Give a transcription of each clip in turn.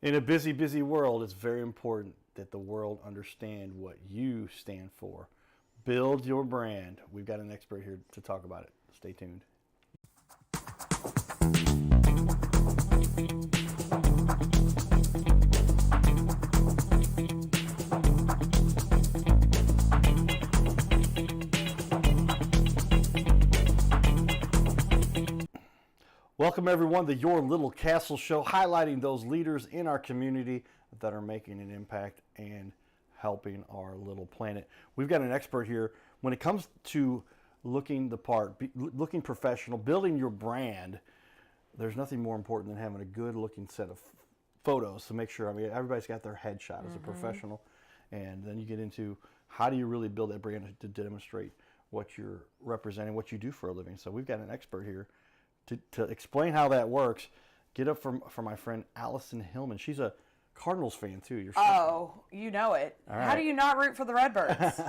In a busy, busy world, it's very important that the world understand what you stand for. Build your brand. We've got an expert here to talk about it. Stay tuned. Welcome everyone to Your Little Castle Show, highlighting those leaders in our community that are making an impact and helping our little planet. We've got an expert here when it comes to looking the part, looking professional, building your brand. There's nothing more important than having a good looking set of photos to make sure, everybody's got their headshot as a professional, and then you get into how do you really build that brand to demonstrate what you're representing, what you do for a living. So we've got an expert here to explain how that works. Get up for my friend Alison Hillman. She's a Cardinals fan too. Oh, you know it. All right. How do you not root for the Redbirds?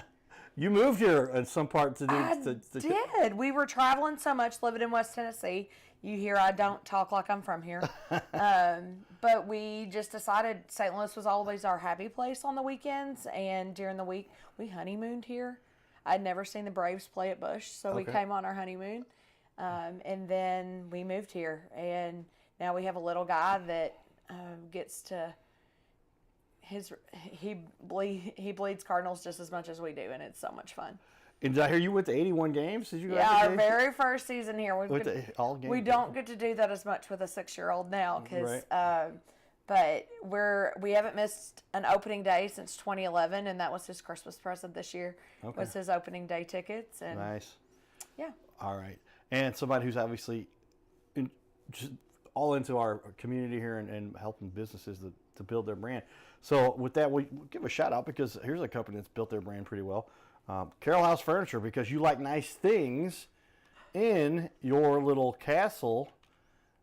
You moved here in some part to do. I did. We were traveling so much, living in West Tennessee. You hear I don't talk like I'm from here. But we just decided St. Louis was always our happy place on the weekends, and during the week we honeymooned here. I'd never seen the Braves play at Busch, so we came on our honeymoon. And then we moved here, and now we have a little guy that gets to he bleeds Cardinals just as much as we do, and it's so much fun. And did I hear you went to 81 games? Did you go? Yeah, our very first season here. All games? We don't get to do that as much with a 6-year-old now, because but we haven't missed an opening day since 2011, and that was his Christmas present this year. Was his opening day tickets. And nice. Yeah. All right. And somebody who's obviously just all into our community here and helping businesses to build their brand. So with that, we give a shout out, because here's a company that's built their brand pretty well. Carroll House Furniture, because you like nice things in your little castle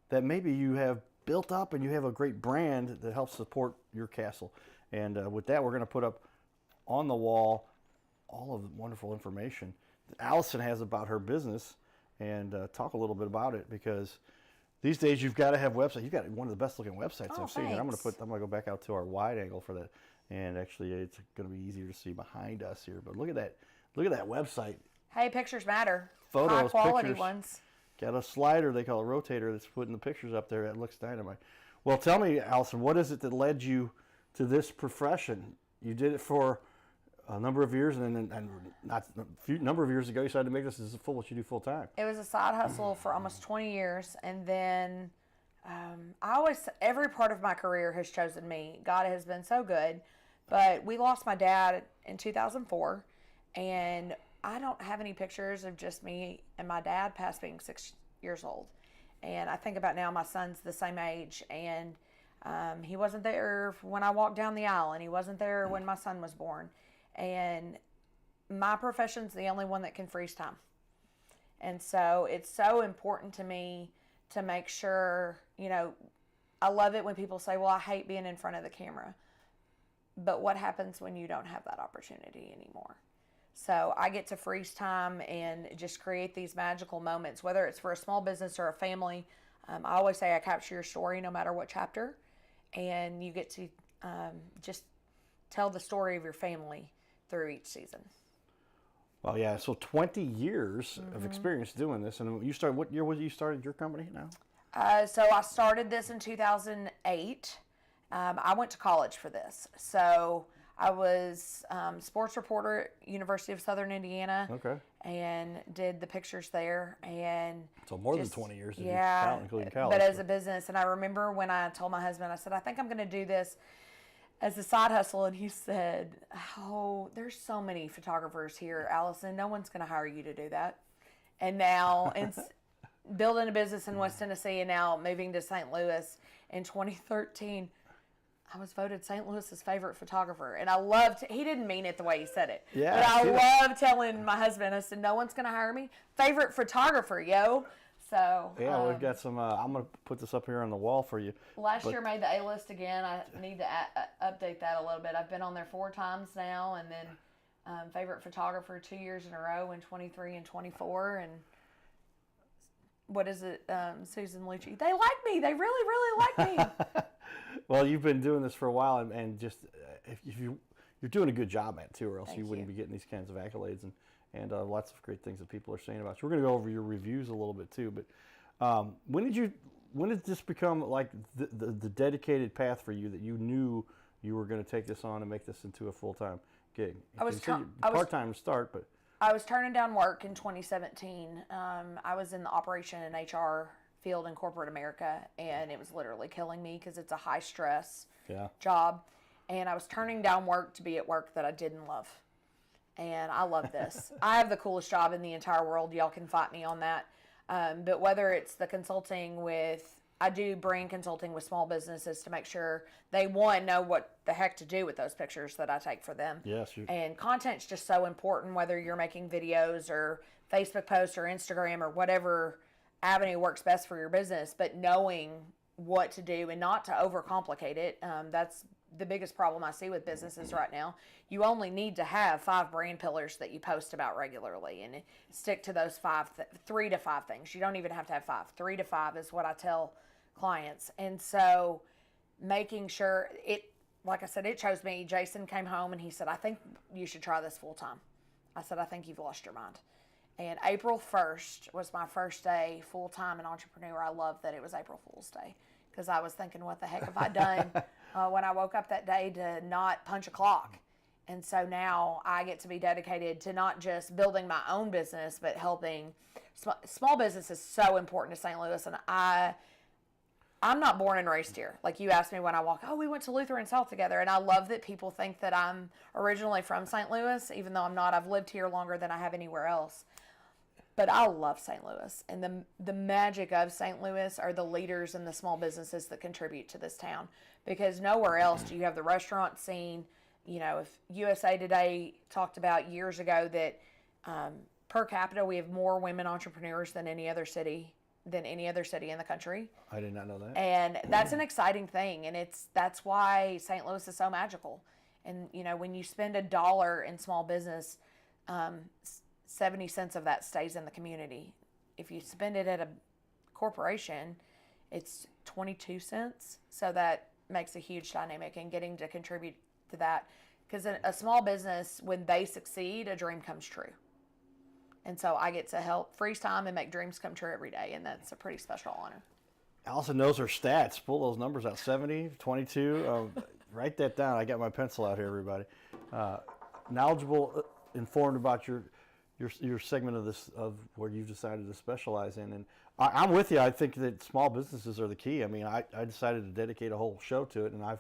that maybe you have built up, and you have a great brand that helps support your castle. And with that, we're going to put up on the wall all of the wonderful information that Alison has about her business, and talk a little bit about it, because these days you've got to have websites. You've got one of the best looking websites I've seen. And I'm going to go back out to our wide angle for that, and actually it's going to be easier to see behind us here. But look at that website. Hey, pictures matter. Photos, high quality pictures. Ones. Got a slider, they call it a rotator, that's putting the pictures up there. That looks dynamite. Well, tell me, Alison, what is it that led you to this profession? You did it for a number of years, and not a number of years ago, you decided to make this as what you do full time. It was a side hustle for almost 20 years, and then every part of my career has chosen me. God has been so good, but we lost my dad in 2004, and I don't have any pictures of just me and my dad past being 6 years old. And I think about now, my son's the same age, and he wasn't there when I walked down the aisle, and he wasn't there when my son was born. And my profession's the only one that can freeze time. And so it's so important to me to make sure, I love it when people say, well, I hate being in front of the camera. But what happens when you don't have that opportunity anymore? So I get to freeze time and just create these magical moments, whether it's for a small business or a family. I always say I capture your story no matter what chapter. And you get to just tell the story of your family through each season. Well, yeah, so 20 years of experience doing this. And you started, what year was you started your company now? So I started this in 2008. I went to college for this. So I was sports reporter at University of Southern Indiana. And did the pictures there. And so more than 20 years, including college. But as a business. And I remember when I told my husband, I said, I think I'm going to do this as a side hustle. And he said, oh, there's so many photographers here, Alison. No one's going to hire you to do that. And now it's building a business in West Tennessee, and now moving to St. Louis in 2013. I was voted St. Louis's favorite photographer, and I loved. He didn't mean it the way he said it, but I love telling my husband. I said, "No one's going to hire me. Favorite photographer, yo." So yeah, we've got some. I'm going to put this up here on the wall for you. Last year made the A list again. I need to update that a little bit. I've been on there 4 times now, and then favorite photographer 2 years in a row in 23 and 24, and. What is it, Susan Lucci? They like me. They really, really like me. Well, you've been doing this for a while, and just if you're doing a good job at it too, or else Thank you wouldn't you. be getting these kinds of accolades and lots of great things that people are saying about you. We're going to go over your reviews a little bit too, but when did this become like the dedicated path for you that you knew you were going to take this on and make this into a full-time gig? Part-time to start, but I was turning down work in 2017. I was in the operation and HR field in corporate America, and it was literally killing me because it's a high stress job. And I was turning down work to be at work that I didn't love. And I love this. I have the coolest job in the entire world. Y'all can fight me on that. But whether it's the consulting with, I do brand consulting with small businesses to make sure they, one, know what the heck to do with those pictures that I take for them. Yes. And content's just so important, whether you're making videos or Facebook posts or Instagram or whatever avenue works best for your business, but knowing what to do and not to overcomplicate it. That's the biggest problem I see with businesses right now. You only need to have 5 brand pillars that you post about regularly and stick to those 3 to 5 things. You don't even have to have 5. 3 to 5 is what I tell clients. And so making sure it, like I said, it chose me. Jason came home and he said, I think you should try this full time. I said, I think you've lost your mind. And April 1st was my first day full time an entrepreneur. I love that it was April Fool's Day because I was thinking, what the heck have I done when I woke up that day to not punch a clock? And so now I get to be dedicated to not just building my own business, but helping small business is so important to St. Louis. And I'm not born and raised here. Like you asked me when I walk, we went to Lutheran South together. And I love that people think that I'm originally from St. Louis, even though I'm not. I've lived here longer than I have anywhere else. But I love St. Louis. And the magic of St. Louis are the leaders and the small businesses that contribute to this town. Because nowhere else do you have the restaurant scene. You know, if USA Today talked about years ago that per capita we have more women entrepreneurs than any other city in the country. I did not know that. And that's an exciting thing, and that's why St. Louis is so magical. And you know, when you spend $1 in small business, 70 cents of that stays in the community. If you spend it at a corporation, it's 22 cents. So that makes a huge dynamic, and getting to contribute to that, because a small business, when they succeed, a dream comes true. And so I get to help freeze time and make dreams come true every day, and that's a pretty special honor. Alison knows her stats. Pull those numbers out. 70, 22. Write that down. I got my pencil out here, everybody. Knowledgeable, informed about your segment of where you've decided to specialize in. And I'm with you. I think that small businesses are the key. I mean, I decided to dedicate a whole show to it, and I've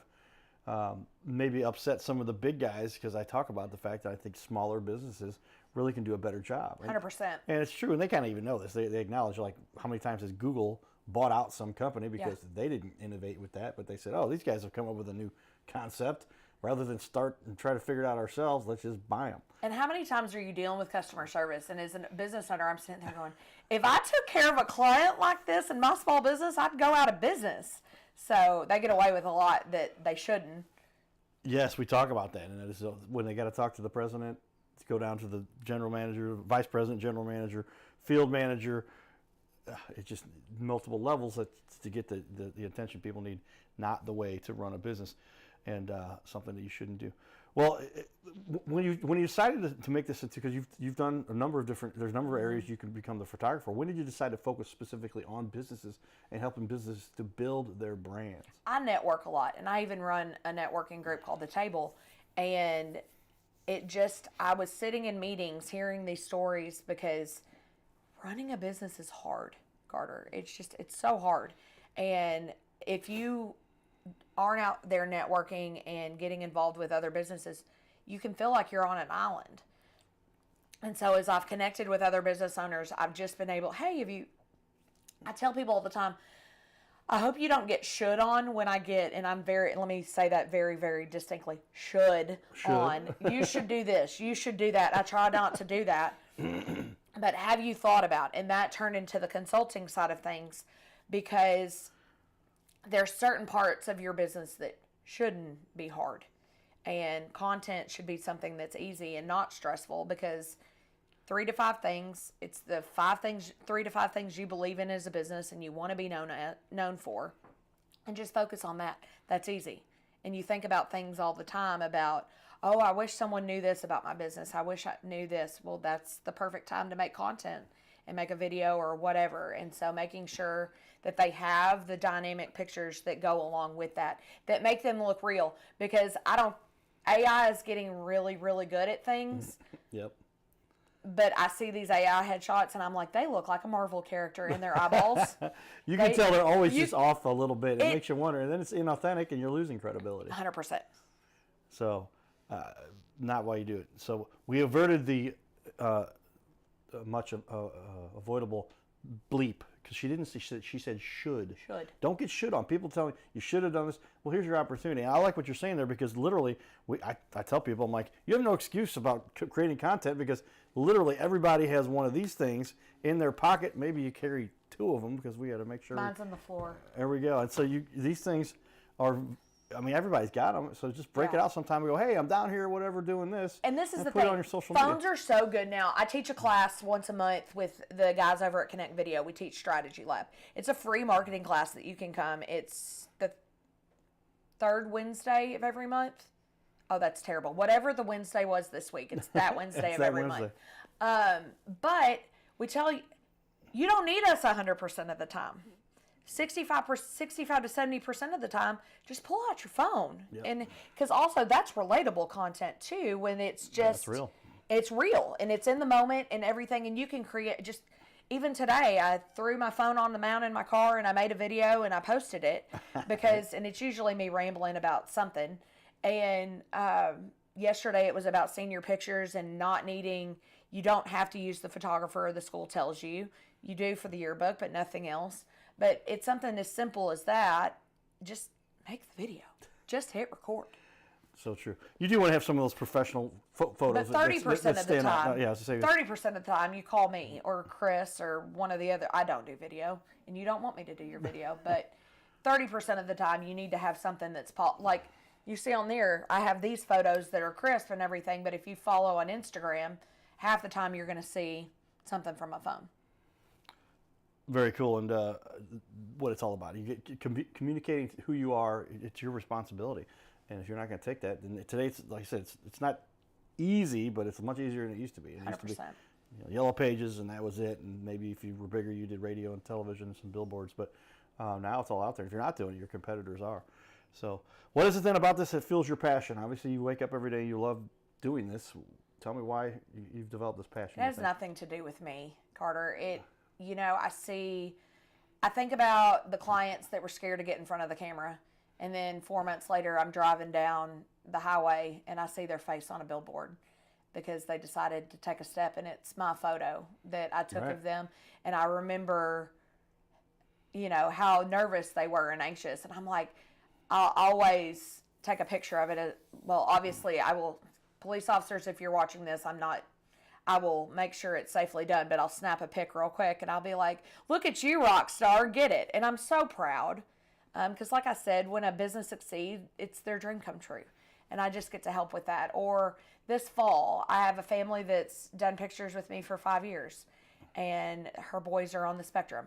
maybe upset some of the big guys because I talk about the fact that I think smaller businesses really can do a better job. 100%. And it's true, and they kind of even know this. They acknowledge, like, how many times has Google bought out some company because they didn't innovate with that, but they said, these guys have come up with a new concept. Rather than start and try to figure it out ourselves, let's just buy them. And how many times are you dealing with customer service? And as a business owner, I'm sitting there going, if I took care of a client like this in my small business, I'd go out of business. So they get away with a lot that they shouldn't. Yes, we talk about that. And that is when they got to talk to the president, to go down to the general manager, vice president, general manager, field manager. It's just multiple levels to get the attention people need, not the way to run a business. And something that you shouldn't do. Well, when you decided to make this into, because you've done a number of different, there's a number of areas you can become the photographer. When did you decide to focus specifically on businesses and helping businesses to build their brands? I network a lot, and I even run a networking group called The Table. And I was sitting in meetings hearing these stories because running a business is hard, Carter. It's so hard. And if you aren't out there networking and getting involved with other businesses, you can feel like you're on an island. And so as I've connected with other business owners, I've just been able, I tell people all the time, I hope you don't get should on when I get, and let me say that very, very distinctly, should. On. You should do this. You should do that. I try not to do that. But have you thought about, and that turned into the consulting side of things, because there's certain parts of your business that shouldn't be hard, and content should be something that's easy and not stressful, because 3 to 5 things, it's the 3 to 5 things you believe in as a business and you want to be known for. and just focus on that. That's easy. And you think about things all the time about, oh, I wish someone knew this about my business. I wish I knew this. Well, that's the perfect time to make content and make a video or whatever. And so making sure that they have the dynamic pictures that go along with that, that make them look real. Because AI is getting really, really good at things. Yep. But I see these AI headshots and I'm like, they look like a Marvel character in their eyeballs. You can tell they're always just off a little bit. It makes you wonder. And then it's inauthentic and you're losing credibility. 100%. So, not why you do it. So we averted the much avoidable bleep because she didn't say she said should. Should. Don't get should on. People tell me you should have done this. Well, here's your opportunity. And I like what you're saying there because literally, I tell people, I'm like, you have no excuse about creating content because literally everybody has one of these things in their pocket. Maybe you carry two of them because we got to make sure. Mine's on the floor. There we go. And so these things are. I mean, everybody's got them, so just break it out sometime and go, hey, I'm down here, whatever, doing this. And this is the put thing. It on your social Phones media. are so good now. I teach a class once a month with the guys over at Connect Video. We teach Strategy Lab. It's a free marketing class that you can come. It's the third Wednesday of every month. Oh, that's terrible. Whatever the Wednesday was this week, it's that Wednesday of every month. But we tell you, you don't need us 100% of the time. 65 to 70% of the time, just pull out your phone. Yep. And because also that's relatable content too, when it's just, real. It's real and it's in the moment and everything. And you can create just, even today, I threw my phone on the mount in my car and I made a video and I posted it because, and it's usually me rambling about something. And yesterday it was about senior pictures and not needing, you don't have to use the photographer the school tells you. You do for the yearbook, but nothing else. But it's something as simple as that. Just make the video. Just hit record. So true. You do want to have some of those professional photos. But 30% of the time, 30% of the time, you call me or Chris or one of the other. I don't do video, and you don't want me to do your video. But 30% of the time, you need to have something that's like you see on there. I have these photos that are crisp and everything. But if you follow on Instagram, half the time you're going to see something from my phone. Very cool, and what it's all about. You get communicating who you are. It's your responsibility, and if you're not going to take that, then today, it's, like I said, it's not easy, but it's much easier than it used to be. It 100%. used to be, yellow pages, and that was it. And maybe if you were bigger, you did radio and television and some billboards. But now it's all out there. If you're not doing it, your competitors are. So, what is it then about this that fuels your passion? Obviously, you wake up every day, you love doing this. Tell me why you've developed this passion. It has nothing to do with me, Carter. I think about the clients that were scared to get in front of the camera. And then 4 months later, I'm driving down the highway and I see their face on a billboard because they decided to take a step, and it's my photo that I took of them. And I remember, how nervous they were and anxious. And I'm like, I'll always take a picture of it. Well, obviously I will. Police officers, if you're watching this, I will make sure it's safely done, but I'll snap a pic real quick and I'll be like, look at you, rock star, get it. And I'm so proud because like I said, when a business succeeds, it's their dream come true. And I just get to help with that. Or this fall, I have a family that's done pictures with me for 5 years and her boys are on the spectrum.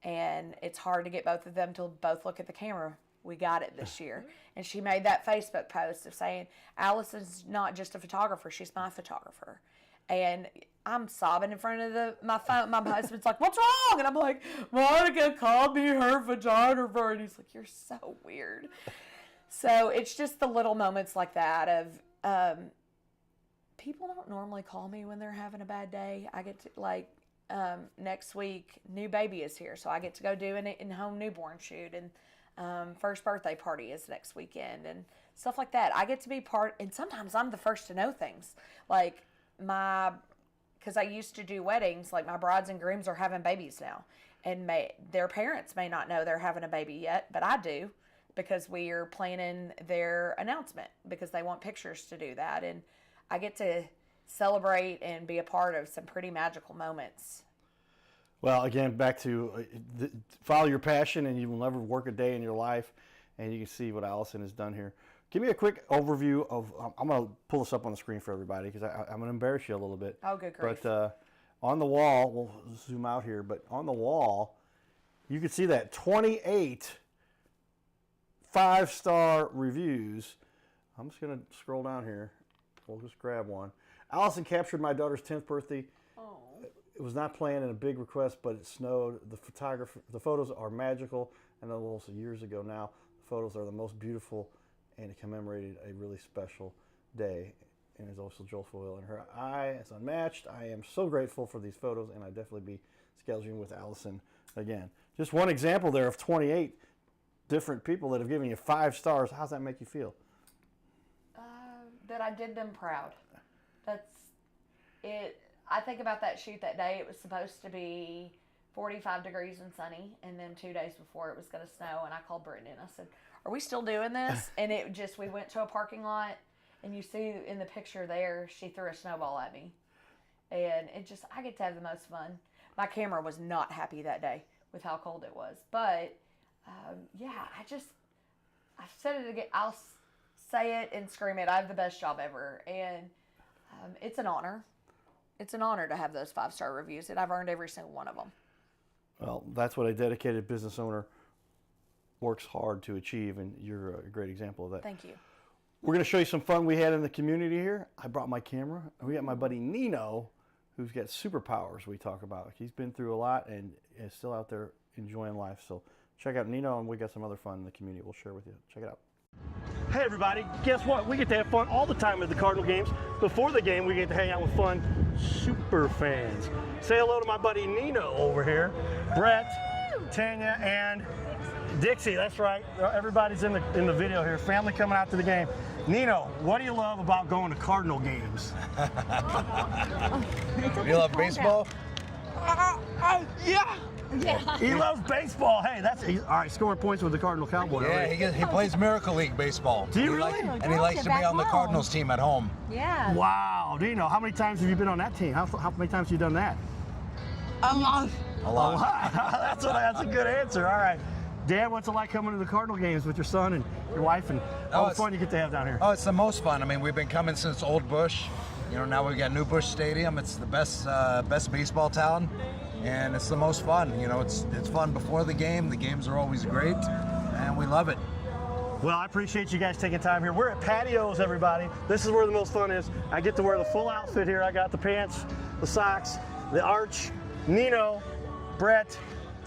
And it's hard to get both of them to both look at the camera. We got it this year. And she made that Facebook post of saying, Alison's not just a photographer, she's my photographer. And I'm sobbing in front of my phone. My husband's like, what's wrong? And I'm like, Monica called me her photographer. And he's like, you're so weird. So it's just the little moments like that of people don't normally call me when they're having a bad day. I get to, next week, new baby is here. So I get to go do an in-home newborn shoot. And first birthday party is next weekend. And stuff like that. I get to be and sometimes I'm the first to know things. Like, because I used to do weddings, like my brides and grooms are having babies now, and their parents may not know they're having a baby yet, but I do because we are planning their announcement because they want pictures to do that, and I get to celebrate and be a part of some pretty magical moments. Well, again, back to follow your passion, and you will never work a day in your life, and you can see what Alison has done here. Give me a quick overview of, I'm going to pull this up on the screen for everybody because I'm going to embarrass you a little bit. Oh, good grief. But on the wall, we'll zoom out here, but on the wall, you can see that 28 5-star reviews. I'm just going to scroll down here. We'll just grab one. Allison captured my daughter's 10th birthday. Oh. It was not planned and a big request, but it snowed. The photos are magical, and almost years ago now. The photos are the most beautiful, and it commemorated a really special day. And there's also Joel Foyle, and her eye is unmatched. I am so grateful for these photos, and I'd definitely be scheduling with Allison again. Just one example there of 28 different people that have given you 5 stars. How's that make you feel? That I did them proud. That's it. I think about that shoot that day. It was supposed to be 45 degrees and sunny, and then 2 days before it was going to snow, and I called Brittany and I said, are we still doing this? And we went to a parking lot, and you see in the picture there, she threw a snowball at me. And I get to have the most fun. My camera was not happy that day with how cold it was. But, I've said it again. I'll say it and scream it. I have the best job ever. And it's an honor. It's an honor to have those 5-star reviews, and I've earned every single one of them. Well, that's what a dedicated business owner works hard to achieve, and you're a great example of that. Thank you. We're going to show you some fun we had in the community here. I brought my camera. We got my buddy Nino, who's got superpowers we talk about. He's been through a lot and is still out there enjoying life. So check out Nino, and we got some other fun in the community we'll share with you. Check it out. Hey everybody, guess what? We get to have fun all the time at the Cardinal games. Before the game, we get to hang out with fun super fans. Say hello to my buddy Nino over here. Brett, Tanya, and Dixie, that's right. Everybody's in the video here. Family coming out to the game. Nino, what do you love about going to Cardinal games? You love baseball? Yeah. He loves baseball. Hey, all right, scoring points with the Cardinal Cowboy. Yeah, he plays Miracle League baseball. Do you really? And he likes to be on the Cardinals team at home. Yeah. Wow. Nino, how many times have you been on that team? How many times have you done that? A lot. That's a good answer. All right. Dad, what's it like coming to the Cardinal games with your son and your wife and all the fun you get to have down here? Oh, it's the most fun. I mean, we've been coming since Old Bush. You know, now we've got New Bush Stadium. It's the best baseball town, and it's the most fun. You know, it's fun before the game. The games are always great, and we love it. Well, I appreciate you guys taking time here. We're at Patios, everybody. This is where the most fun is. I get to wear the full outfit here. I got the pants, the socks, the arch, Nino, Brett,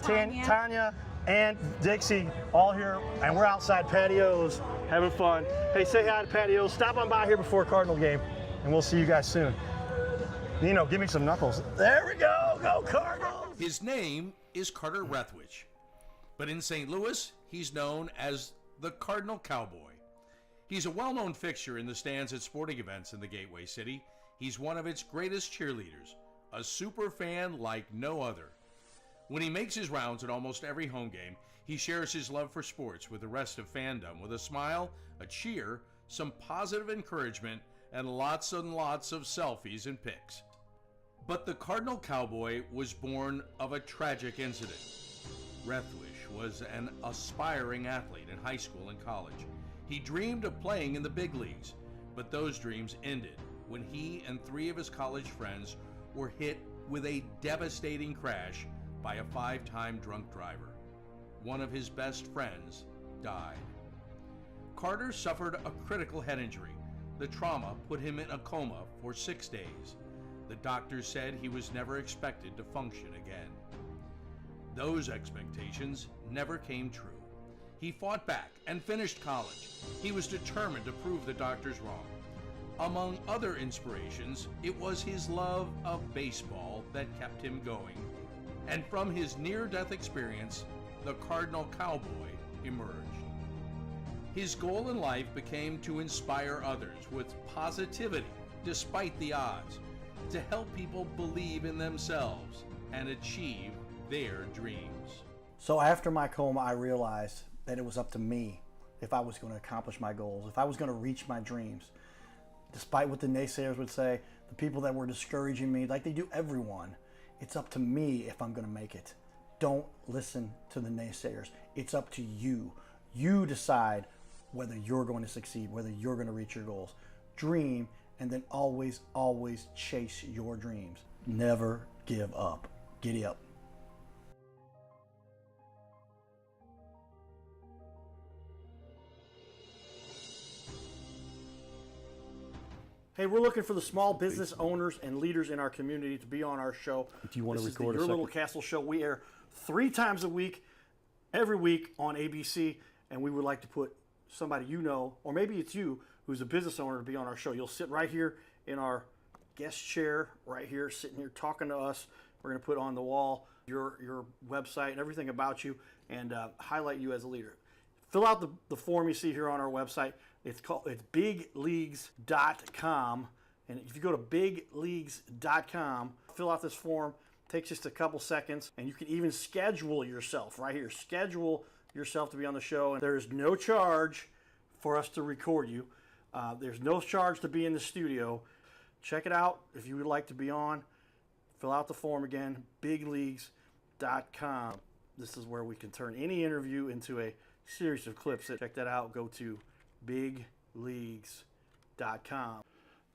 Tanya, and Dixie all here, and we're outside Patios having fun. Hey, say hi to Patios. Stop on by here before a Cardinal game, and we'll see you guys soon. Nino, give me some knuckles. There we go. Go Cardinals! His name is Carter Rethwich, but in St. Louis, he's known as the Cardinal Cowboy. He's a well-known fixture in the stands at sporting events in the Gateway City. He's one of its greatest cheerleaders, a super fan like no other. When he makes his rounds at almost every home game, he shares his love for sports with the rest of fandom with a smile, a cheer, some positive encouragement, and lots and lots of selfies and pics. But the Cardinal Cowboy was born of a tragic incident. Rethwich was an aspiring athlete in high school and college. He dreamed of playing in the big leagues, but those dreams ended when he and 3 of his college friends were hit with a devastating crash by a 5-time drunk driver. One of his best friends died. Carter suffered a critical head injury. The trauma put him in a coma for 6 days. The doctors said he was never expected to function again. Those expectations never came true. He fought back and finished college. He was determined to prove the doctors wrong. Among other inspirations, it was his love of baseball that kept him going. And from his near-death experience, the Cardinal Cowboy emerged. His goal in life became to inspire others with positivity despite the odds, to help people believe in themselves and achieve their dreams. So after my coma, I realized that it was up to me if I was going to accomplish my goals, if I was going to reach my dreams. Despite what the naysayers would say, the people that were discouraging me, like they do everyone, it's up to me if I'm going to make it. Don't listen to the naysayers. It's up to you. You decide whether you're going to succeed, whether you're going to reach your goals. Dream, and then always, always chase your dreams. Never give up. Giddy up. Hey, we're looking for the small business owners and leaders in our community to be on our show. Do you want to record Your Little Castle Show? We air 3 times a week, every week on ABC, and we would like to put somebody you know, or maybe it's you, who's a business owner to be on our show. You'll sit right here in our guest chair, right here, sitting here talking to us. We're going to put on the wall your website and everything about you and highlight you as a leader. Fill out the form you see here on our website. It's bigleagues.com, and if you go to bigleagues.com, fill out this form. It takes just a couple seconds, and you can even schedule yourself right here. Schedule yourself to be on the show, and there is no charge for us to record you. There's no charge to be in the studio. Check it out if you would like to be on. Fill out the form again, bigleagues.com. This is where we can turn any interview into a series of clips. Check that out. Go to bigleagues.com.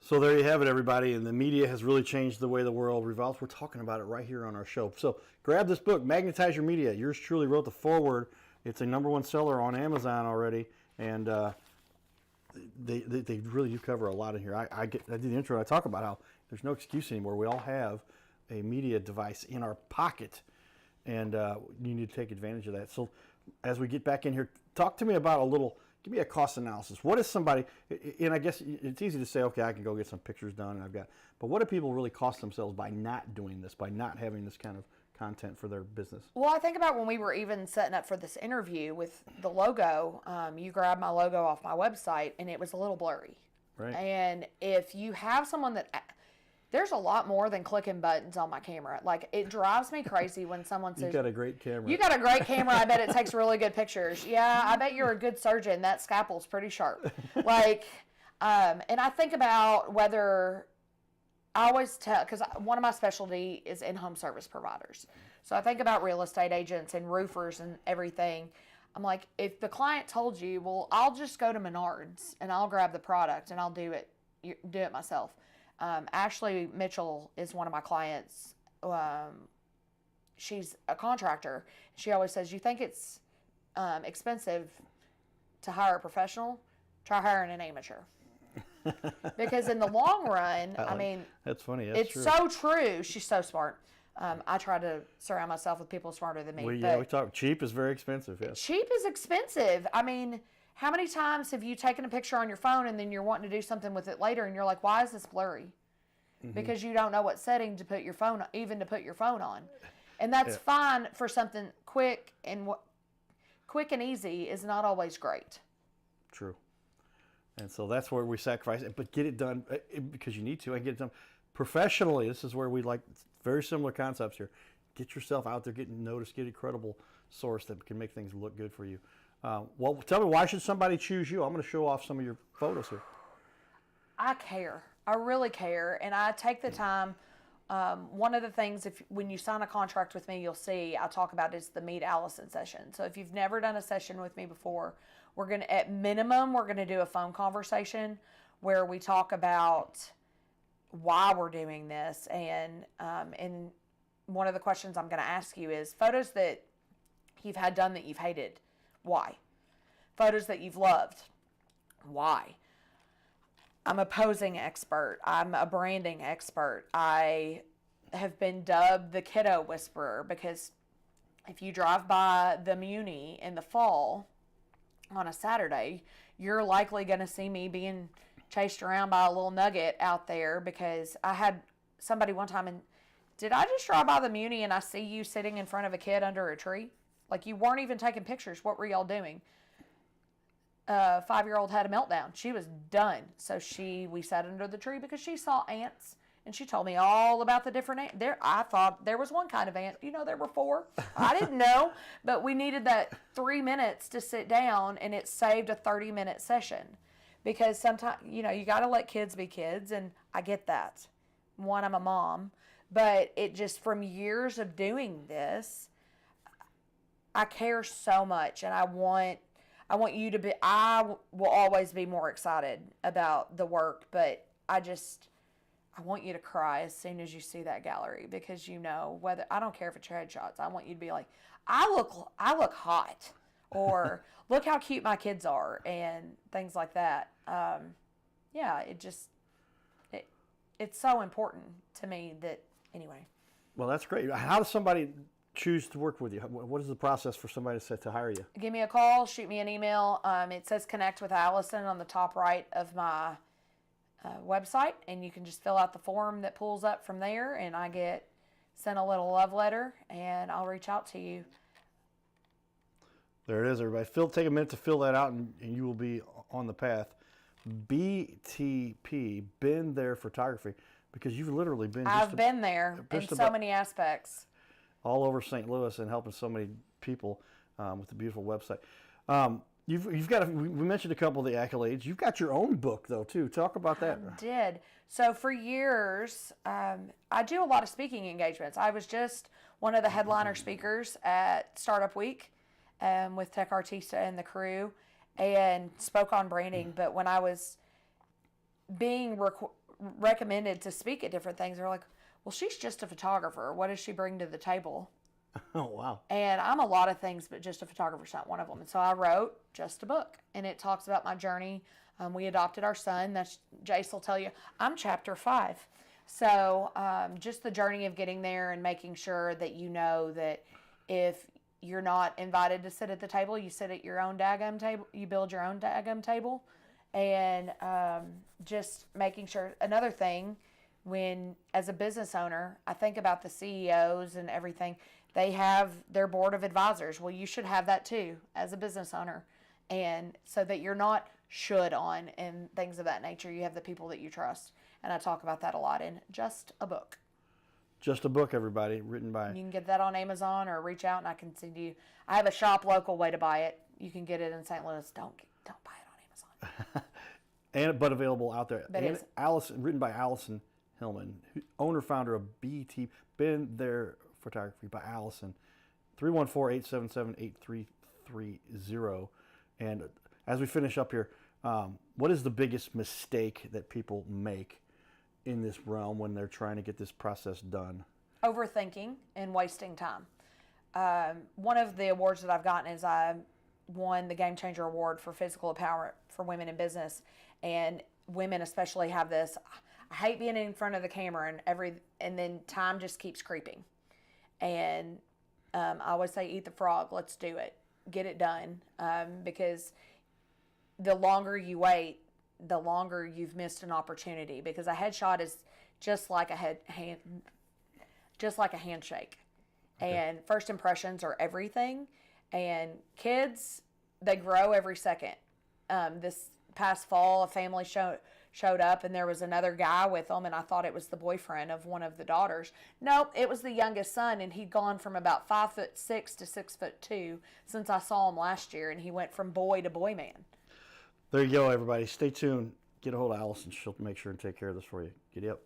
So there you have it, everybody. And the media has really changed the way the world revolves. We're talking about it right here on our show. So grab this book, Magnetize Your Media. Yours truly wrote the foreword. It's a #1 seller on Amazon already. And they really do cover a lot in here. I do the intro and I talk about how there's no excuse anymore. We all have a media device in our pocket. And you need to take advantage of that. So as we get back in here, talk to me about give me a cost analysis. What is somebody, and I guess it's easy to say, okay, I can go get some pictures done, but what do people really cost themselves by not doing this, by not having this kind of content for their business? Well, I think about when we were even setting up for this interview with the logo, you grabbed my logo off my website and it was a little blurry. Right. And if you have someone there's a lot more than clicking buttons on my camera. Like, it drives me crazy when someone says, you got a great camera. You got a great camera. I bet it takes really good pictures. Yeah, I bet you're a good surgeon. That scalpel's pretty sharp. Like, and I think about whether I always tell, because one of my specialty is in-home service providers. So I think about real estate agents and roofers and everything. I'm like, if the client told you, well, I'll just go to Menards and I'll grab the product and I'll do it myself. Ashley Mitchell is one of my clients. She's a contractor. She always says, you think it's expensive to hire a professional? Try hiring an amateur. Because in the long run, I mean, that's funny. It's true. So true. She's so smart. I try to surround myself with people smarter than me. We talk cheap is very expensive. Yes. Cheap is expensive. I mean, how many times have you taken a picture on your phone and then you're wanting to do something with it later and you're like, why is this blurry? Mm-hmm. Because you don't know what setting to put your phone on. And that's fine for something quick, and quick and easy is not always great. True. And so that's where we sacrifice it, but get it done because you need to, and get it done professionally. This is where we like very similar concepts here. Get yourself out there, get noticed, get a credible source that can make things look good for you. Well, tell me, why should somebody choose you? I'm going to show off some of your photos here. I care. I really care, and I take the time. One of the things, when you sign a contract with me, you'll see I talk about is the Meet Alison session. So if you've never done a session with me before, at minimum, we're gonna do a phone conversation where we talk about why we're doing this, and one of the questions I'm gonna ask you is photos that you've had done that you've hated, why? Photos that you've loved, why? I'm a posing expert. I'm a branding expert. I have been dubbed the kiddo whisperer because if you drive by the Muni in the fall on a Saturday, you're likely going to see me being chased around by a little nugget out there, because I had somebody one time, and did I just drive by the Muni and I see you sitting in front of a kid under a tree? Like, you weren't even taking pictures. What were y'all doing? 5-year-old had a meltdown. She was done. So we sat under the tree because she saw ants, and she told me all about the different ants. I thought there was one kind of ant. There were 4. I didn't know, but we needed that 3 minutes to sit down, and it saved a 30-minute session, because sometimes, you got to let kids be kids, and I get that. One, I'm a mom, but it just, from years of doing this, I care so much, and I want you to be, I will always be more excited about the work, but I want you to cry as soon as you see that gallery, because whether, I don't care if it's your headshots, I want you to be like, I look hot, or look how cute my kids are, and things like that. it's so important to me that, anyway. Well, that's great. How does somebody choose to work with you? What is the process for somebody to hire you? Give me a call, shoot me an email. It says connect with Allison on the top right of my website, and you can just fill out the form that pulls up from there, and I get sent a little love letter, and I'll reach out to you. There it is, everybody. Take a minute to fill that out, and you will be on the path. BTP, Been There Photography, because you've literally been. I've been there in so many aspects. All over St. Louis and helping so many people with the beautiful website. You've got. We mentioned a couple of the accolades. You've got your own book though too. Talk about that. I did. So for years, I do a lot of speaking engagements. I was just one of the headliner speakers at Startup Week with Tech Artista and the crew, and spoke on branding. But when I was being recommended to speak at different things, they're like, well, she's just a photographer. What does she bring to the table? Oh, wow. And I'm a lot of things, but just a photographer's not one of them. And so I wrote just a book, and it talks about my journey. We adopted our son. That's Jace will tell you, I'm chapter 5. So just the journey of getting there and making sure that you know that if you're not invited to sit at the table, you sit at your own daggum table. You build your own daggum table. And just making sure. Another thing, when as a business owner, I think about the CEOs and everything. They have their board of advisors. Well, you should have that too as a business owner. And so that you're not should on and things of that nature. You have the people that you trust. And I talk about that a lot in Just a Book. Just a Book, everybody, written by... You can get that on Amazon or reach out and I can send you. I have a shop local way to buy it. You can get it in St. Louis. Don't buy it on Amazon. but available out there. But and written by Alison Hillman, owner, founder of BTP, Been There Photography by Alison. 314-877-8330. And as we finish up here, what is the biggest mistake that people make in this realm when they're trying to get this process done? Overthinking and wasting time. One of the awards that I've gotten is I won the Game Changer Award for physical empowerment for women in business, and women especially have this. I hate being in front of the camera and then time just keeps creeping. And I always say, eat the frog. Let's do it. Get it done. Because the longer you wait, the longer you've missed an opportunity. Because a headshot is just like a handshake. Okay. And first impressions are everything. And kids, they grow every second. This past fall, a family showed up, and there was another guy with them, and I thought it was the boyfriend of one of the daughters. Nope, it was the youngest son, and he'd gone from about 5'6" to 6'2" since I saw him last year, and he went from boy to boy man. There you go, everybody. Stay tuned. Get a hold of Allison. She'll make sure and take care of this for you. Giddy up.